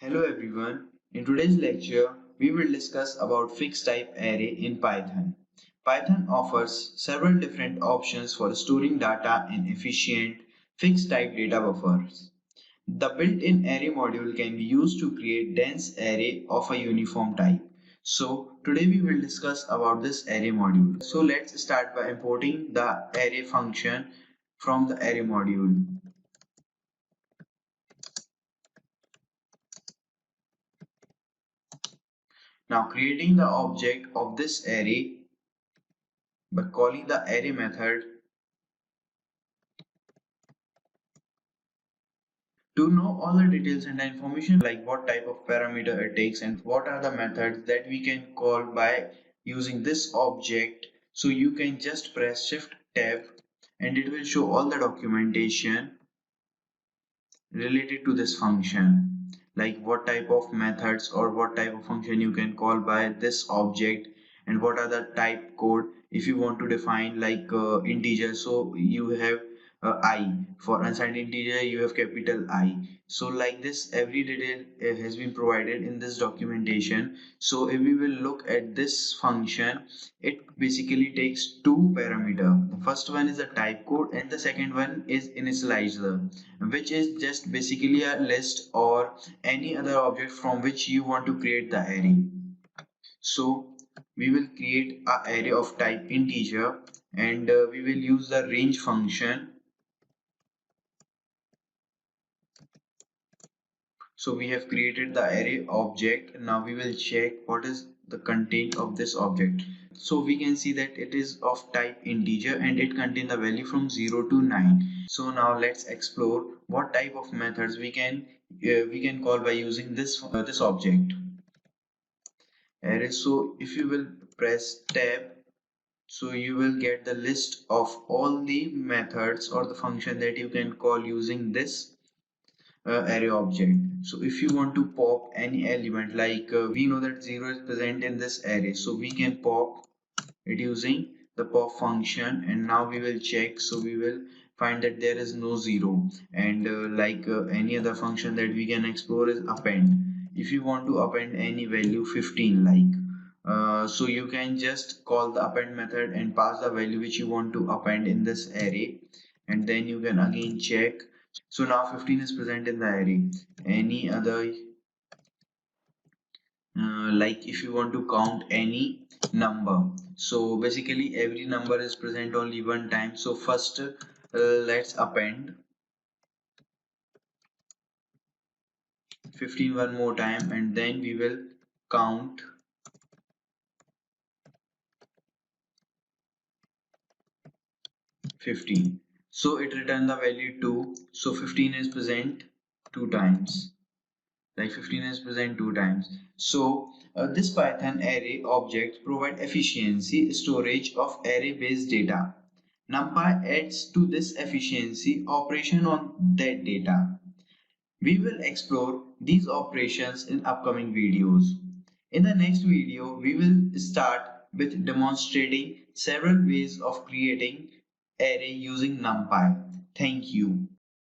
Hello everyone. In today's lecture, we will discuss about fixed type array in Python. Python offers several different options for storing data in efficient fixed type data buffers. The built-in array module can be used to create dense array of a uniform type. So today we will discuss about this array module. So let's start by importing the array function from the array module. Now creating the object of this array by calling the array method. To know all the details and the information like what type of parameter it takes and what are the methods that we can call by using this object, so you can just press shift tab and it will show all the documentation related to this function, like what type of methods or what type of function you can call by this object and what are the type code if you want to define like integer. So you have I for unsigned integer, you have capital I. So like this every detail has been provided in this documentation. So if we will look at this function, it basically takes two parameter. The first one is the type code and the second one is initializer, which is just basically a list or any other object from which you want to create the array. So we will create an array of type integer and we will use the range function. So we have created the array object. Now we will check what is the content of this object. So we can see that it is of type integer and it contains the value from 0 to 9. So now let's explore what type of methods we can call by using this object array. So if you will press tab, so you will get the list of all the methods or the function that you can call using this array object. So if you want to pop any element, like we know that 0 is present in this array, so we can pop it using the pop function and now we will check. So we will find that there is no 0 and any other function that we can explore is append. If you want to append any value 15 so you can just call the append method and pass the value which you want to append in this array and then you can again check. So now 15 is present in the array. Any other like if you want to count any number, so basically every number is present only one time. So first let's append 15 one more time and then we will count 15. So it returned the value 2. So 15 is present two times, like 15 is present two times. So this Python array objects provide efficiency storage of array based data. NumPy adds to this efficiency operation on that data. We will explore these operations in upcoming videos. In the next video, we will start with demonstrating several ways of creating array using NumPy. Thank you.